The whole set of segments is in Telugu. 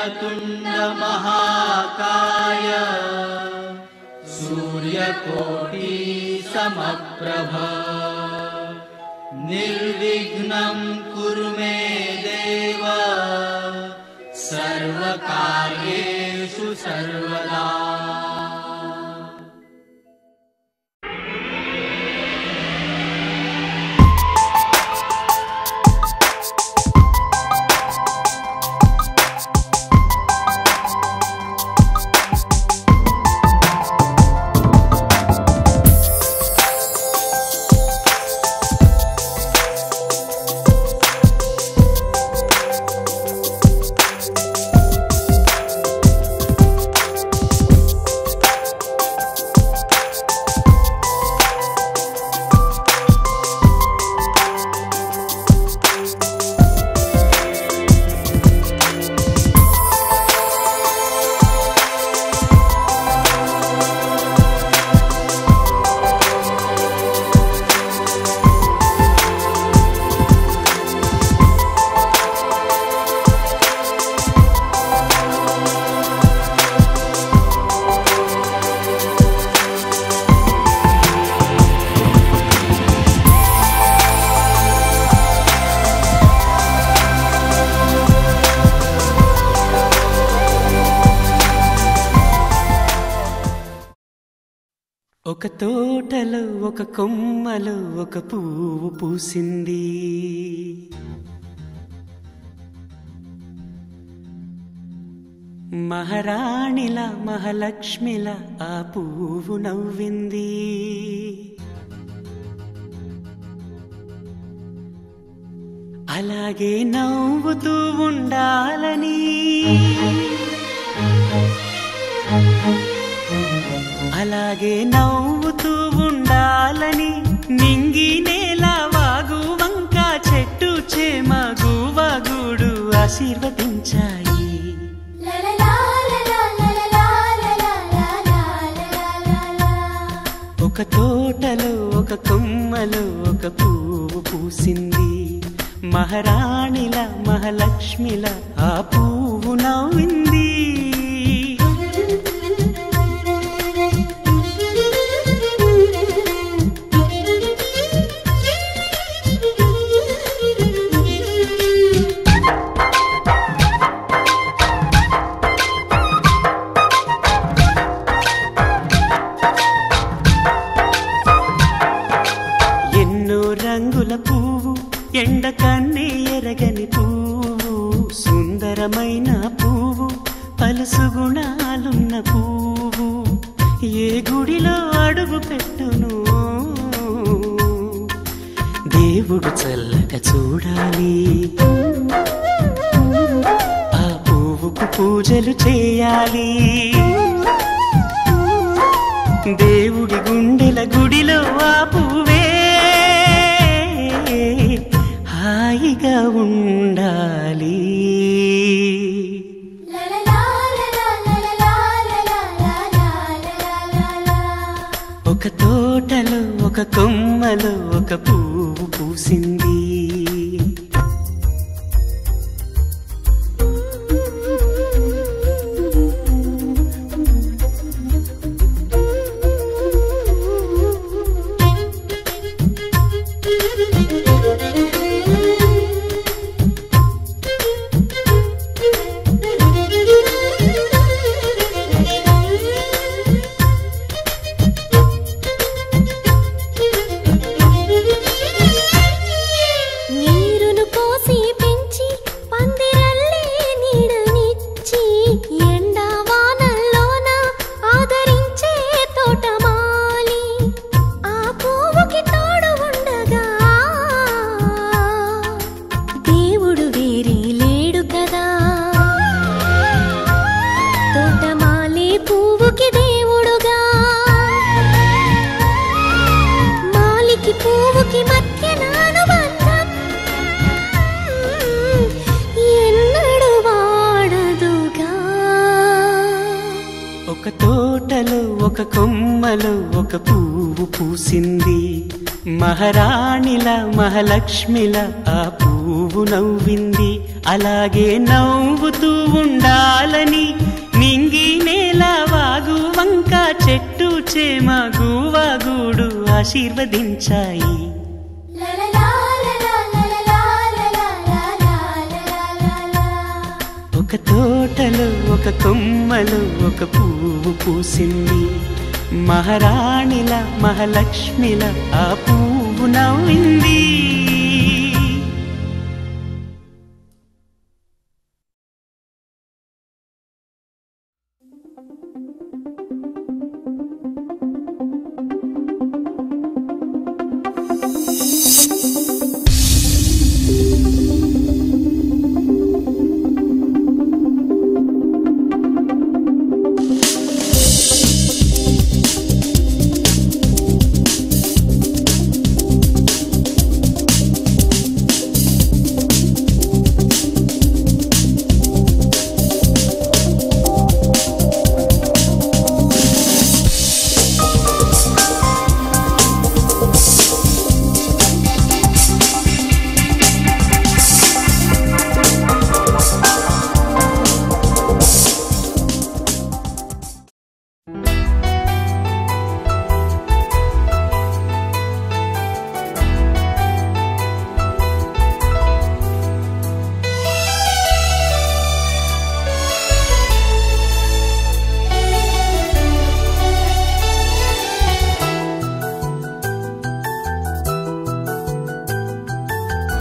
वक्रतुंड महाकाय सूर्यकोटि समप्रभ निर्विघ्नं कुरु मे देव सर्वकार्येषु सर्वदा। ఒక తోటలో ఒక కొమ్మలో ఒక పువ్వు పూసింది. మహారాణిలా మహాలక్ష్మిలా ఆ పువ్వు నవ్వింది. అలాగే నవ్వుతూ ఉండాలని, అలాగే నవ్వుతూ ఉండాలని నింగి నేల వాగు వంక చెట్టు చేమ గువగుడు ఆశీర్వదించాయి. ఒక తోటలో ఒక కొమ్మలో ఒక పువ్వు పూసింది. మహారాణిలా మహాలక్ష్మిలా ఆ పువ్వు నవ్వింది. రంగుల పువ్వు, ఎండ కన్నే ఎరగని పువ్వు, సుందరమైన పువ్వు, పలుసు గుణాలున్న పువ్వు, ఏ గుడిలో అడుగు పెట్టును దేవుడు చల్లగా చూడాలి. ఆ పువ్వుకు పూజలు చేయాలి. దేవుడి గుండెల గుడిలో ఆ పువ్వే హాయిగా ఉండాలి. ఒక తోటలో ఒక కొమ్మలో ఒక పువ్వు పూసింది. ఒక తోటలో ఒక కొమ్మలో ఒక పువ్వు పూసింది. మహారాణిలా మహాలక్ష్మిలా ఆ పువ్వు నవ్వింది. అలాగే నవ్వుతూ ఉండాలి. క్షేమ గువాగూడు ఆశీర్వదించాయి. ఒక తోటలో ఒక కొమ్మలో ఒక పువ్వు పూసింది. మహారాణిల మహాలక్ష్మిల ఆ పువ్వు నవ్వింది.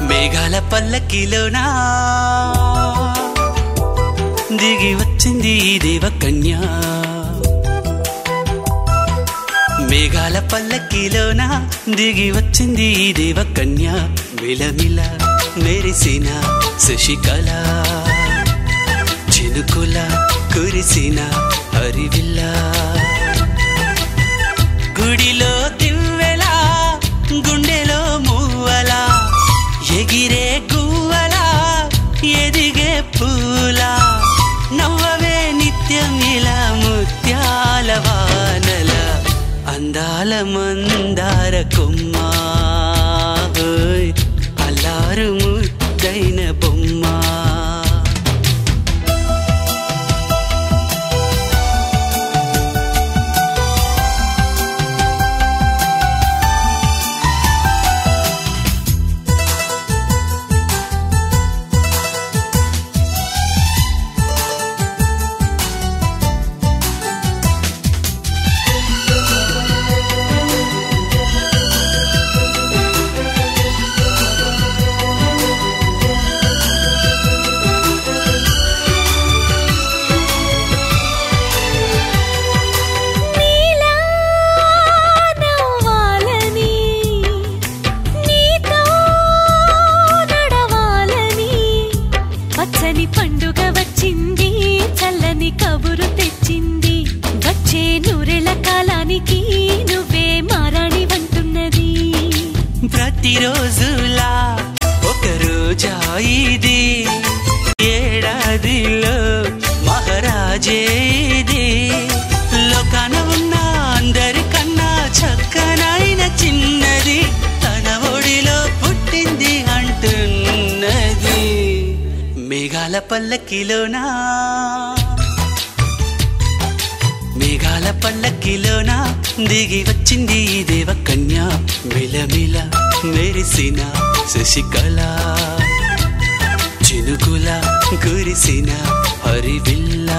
మేఘాల పల్లకిలోనా దిగి వచ్చింది దేవకన్య. మేఘాల పల్లకిలోనా దిగి వచ్చింది దేవకన్య. మిలమిల మెరిసిన శశికళ చినుకుల కురిసిన హరివిల్ల. గుడిలో దివ్వెలా గుండెలో మూవలా ఎగిరే గువ్వలా ఎదిగే పూలా. నవ్వవే నిత్యం ఇలా ముత్యాల వానల అందాల మందార కొమ్మ. అల్లారు ముద్దైన బొమ్మ. ప్రతిరోజులా ఒక రోజా ఇది ఏడాదిలో మహారాజే ఇది. లోకాన ఉన్న అందరికన్నా చక్కనైన చిన్నది తన ఒడిలో పుట్టింది అంటున్నది. మేఘాల పల్లకిలోనా మేఘాల పల్లకిలోనా దిగి వచ్చింది దేవకన్య. మిలమిల మెరిసిన శశికళ చినుకుల కురిసిన హరివిల్ల.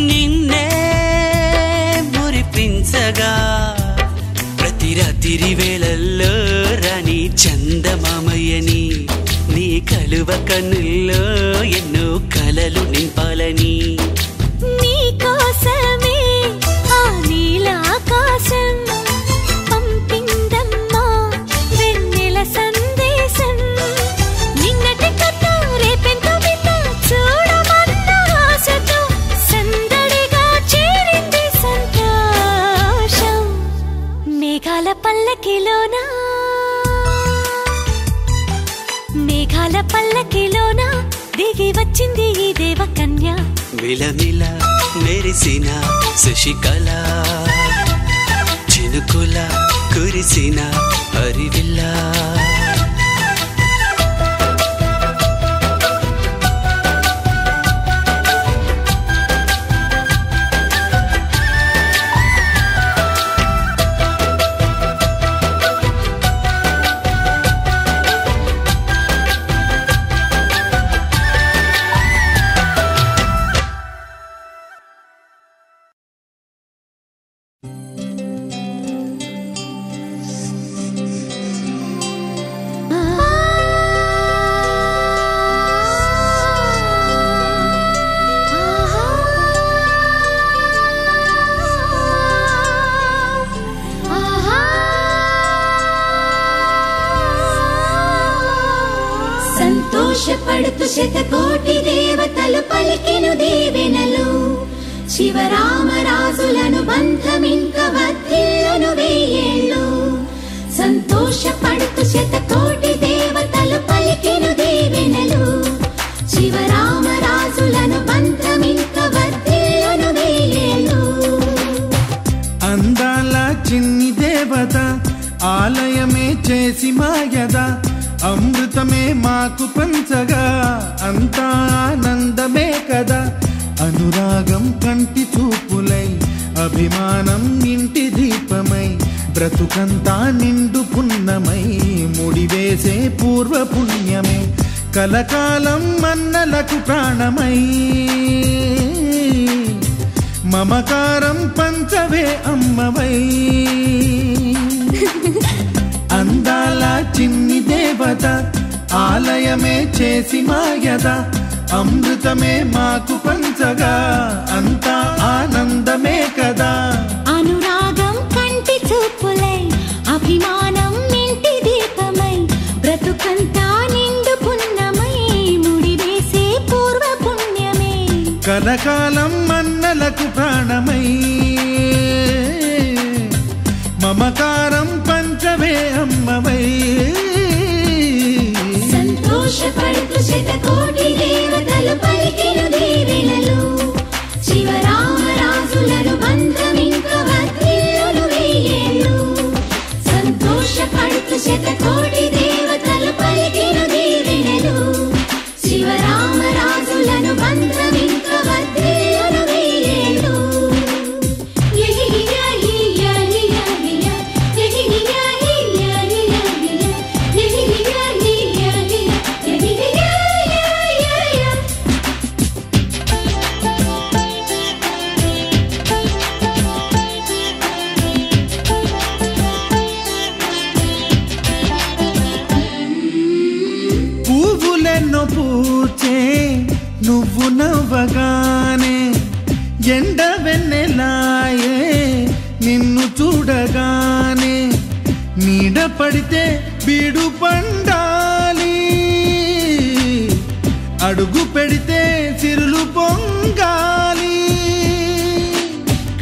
నిన్నే మురిపించగా ప్రతి రాత్రి వేళల్లో రాణి చందమామయ్యని నీ కలువ కన్నుల్లో ఎన్నో కలలు నింపాలని. నీ కోసమే ఆ నీలాకాశం పంపిందమ్మా వెన్నెల సందేశం. నిన్నటి కన్నా రేపెంతో విన్న చూడమన్న ఆశతో సందడిగా చేరింది సంతోషం. పల్లకిలోనా మేఘాల పల్లకిలోన దిగి వచ్చింది ఈ దేవకన్య మిలమిల మెరిసిన శశికళ చినుకుల కురిసిన హరివిల్లా సంతోషపడుతూ శతకోటి దేవతలు పలికెను దీవెనలు శివరామరాజులను బంధమింక వర్ధిల్లును వెయ్యేళ్ళు సంతోషపడుతూ శతకోటి దేవతలు పలికెను దీవెనలు శివరామరాజులను బంధమింక వర్ధిల్లును వెయ్యేళ్ళు అందాల చిన్ని దేవత ఆలయమే చేసి మాయద అమృతమే మాకు పంచగా అంతా ఆనందమే కదా అనురాగం కంటి చూపులై అభిమానం ఇంటి దీపమై బ్రతుకంతా నిండు పున్నమై ముడివేసే పూర్వ పుణ్యమే కలకాలం మన్నలకు ప్రాణమై మమకారం పంచవే అమ్మవై అందాల చిన్ని దేవత ఆలయమే చేసి మాయద అమృతమే మాకు పంచగా అంతా ఆనందమే కదా అనురాగం కంటి చూపులై అభిమానం ఇంటి దీపమై బ్రతుకంతా నిండు పున్నమై ముడివేసే పూర్వ పుణ్యమే కలకాలం మన్నలకు ప్రాణమై మమకారం పంచవే అమ్మవై సంతోషపడుతూ శతకోటి దేవతలు పలికెను దీవెనలు శివరామరాజులను బంధమింక వర్ధిల్లును వెయ్యేళ్ళు సంతోషపడుతూ శతకోటి దేవతలు పలికెను దీవెనలు శివరామరాజులను బంధమింక వర్ధిల్లును వెయ్యేళ్ళు పువ్వులెన్నో పూచే నువ్వు నవ్వగానే ఎండ వెన్నెలాయే నిన్ను చూడగానే నీడ పడితే బీడు పండాలి అడుగు పెడితే సిరులు పొంగాలి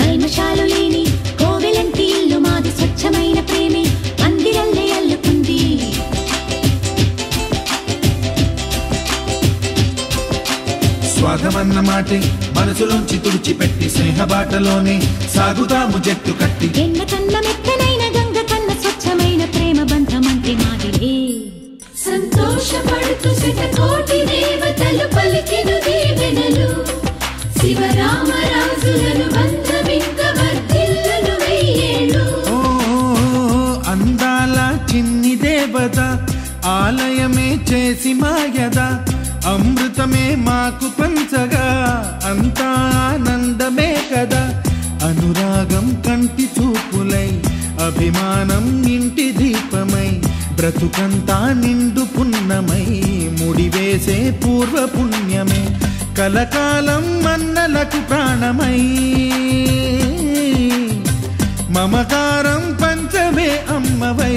కల్మషాలు లేని కోవెలంటి ఇల్లు మాది స్వచ్ఛమైన ప్రేమే అందిరల్లే అల్లుకుంది స్వాగమన్న మాటే మనసులోంచి తుడిచిపెట్టి స్నేహబాటలోనే సాగుతాము జట్టు కట్టి ఎన్న కన్న మెత్తనైన గంగ కన్న స్వచ్ఛమైన ప్రేమ బంధమంటే మాదిలే సంతోషపడుతూ శతకోటి దేవతలు పలికెను దీవెనలు శివరామరాజులను బంధమింక వర్ధిల్లును వెయ్యేళ్ళు ఓ అందాల చిన్ని దేవత ఆలయమే చేసి మాయద అమృతమే మాకు పంచగా అంతా ఆనందమే కదా అనురాగం కంటి చూపులై అభిమానం ఇంటి దీపమై బ్రతుకంతా నిండు పున్నమై ముడివేసే పూర్వ పుణ్యమే కలకాలం మన్నలకు ప్రాణమై మమకారం పంచవే అమ్మవై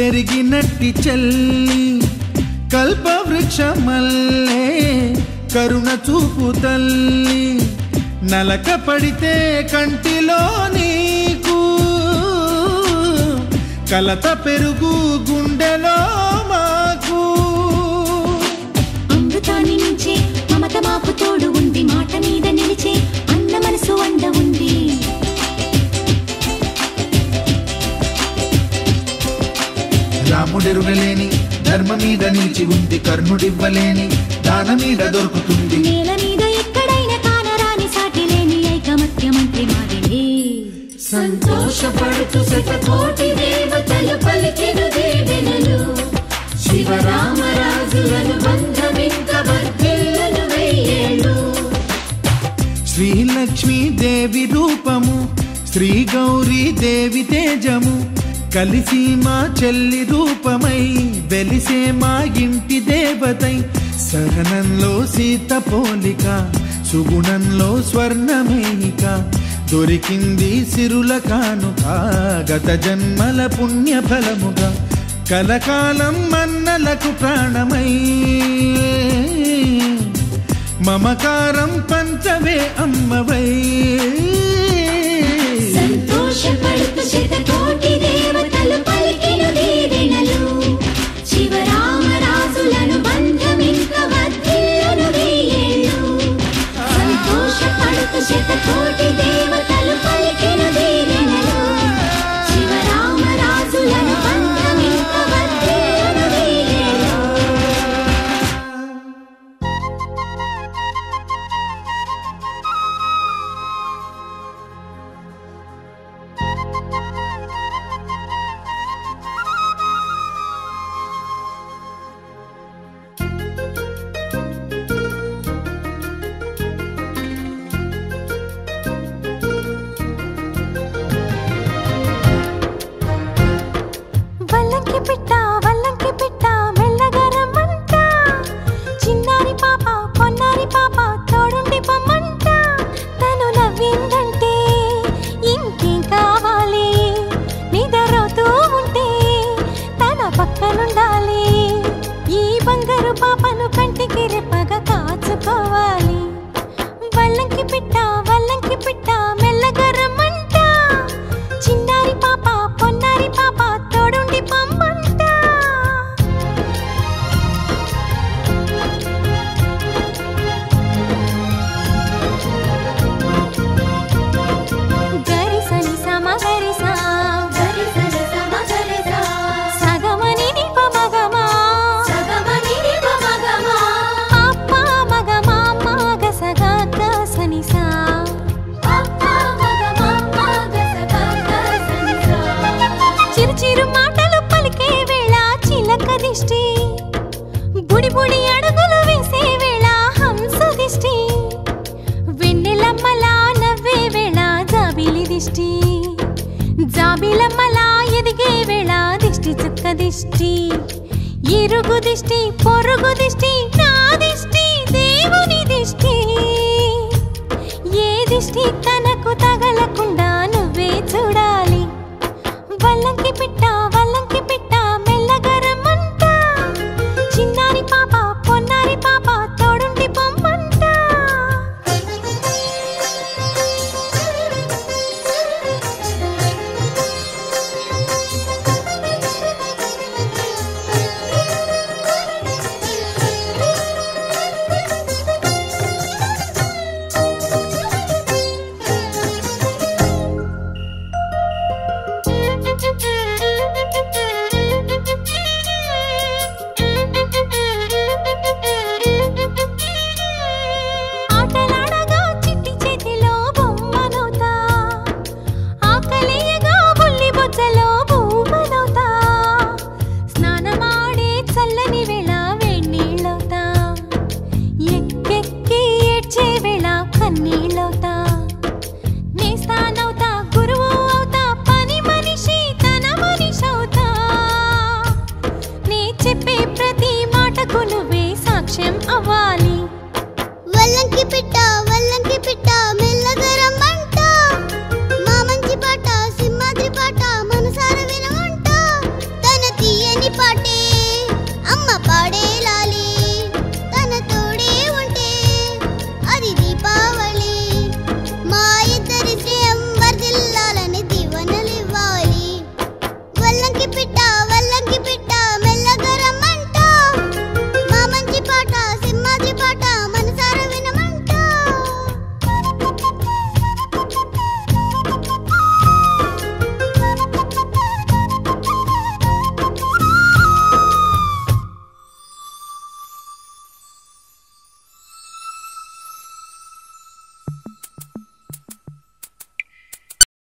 పెరిగినట్టి చెల్లి కల్పవృక్షమల్లే కరుణ చూపు తల్లి నలక పడితే కంటిలో నీకు కలత పెరుగు గుండెలో మాకు అమృతాన్ని నుంచే మమత మాకు తోడు ఉంది మాట మీద నిలిచే అన్న మనసు అండ ఉంది రాముడెరుగలేని ధర్మ మీద నిలిచి ఉంది కర్ణుడివ్వలేని దాన మీద దొరుకుతుంది నేల మీద ఎక్కడైనా కానరాని సాటి లేని ఐకమత్యమంత్రి మాదిలే సంతోషపడుతూ శతకోటి దేవతలు పలికిన దీవెనలు శివరామరాజులను బంధమింక వర్ధిల్లును వెయ్యేళ్ళు శ్రీలక్ష్మీ దేవి రూపము శ్రీ గౌరీ దేవి తేజము కలిసి మా చెల్లి రూపమై వెలిసే మా ఇంటి దేవతై సహనంలో సీత పోలిక సుగుణంలో స్వర్ణమేనిక దొరికింది సిరుల కానుక గత జన్మల పుణ్య ఫలముగా కలకాలం మన్నలకు ప్రాణమై మమకారం పంచవే అమ్మవై సంతోషపడుతూ శతకోటి దేవతలు పలికిన దీవెనలు శివరామరాజులను బంధమింక వర్ధిల్లును వెయ్యేళ్ళు సంతోషపడుతూ శతకోటి దేవతలు పలికిన దీవెనలు శివరామరాజులను బంధమింక వర్ధిల్లును వెయ్యేళ్ళు వల్లంకి పిట్ట మెల్లగా రమ్మంట చిన్నారి పాప పొన్నారి పాప తోడుండి పొమ్మంట తను నవ్విందంటే ఇంకేం కావాలి నిద్రపోతూ ఉంటే తన పక్కనుండాలి ఈ బంగారు పాపను కంటికి రెప్పగా కాచుకోవాలి వల్లంకి పిట్ట మెల్లగా రమ్మంట చిన్నారి పాప పొన్నారి పాప తోడుండి పొమ్మంట గరిసని సమగరిసా గరిసని సమగరిసా సగమని నిప మగమా సగమని నిప మగమా అప్ప మగమా మగ సగా గసనిసా అప్ప మగమా మగ సగా గసనిసా చిరు చిరు మాటలు పలికే వేళ చిలక దిష్టి బుడి బుడి అడుగులు వేసే వేళ హంస దిష్టి వెన్నెలమ్మలా నవ్వే వేళ జాబిలి దిష్టి జాబిలమ్మలా ఎదిగే వేళ దిష్టి చుక్క దిష్టి ఇరుగు దిష్టి పొరుగు దిష్టి నా దిష్టి దేవుని దిష్టి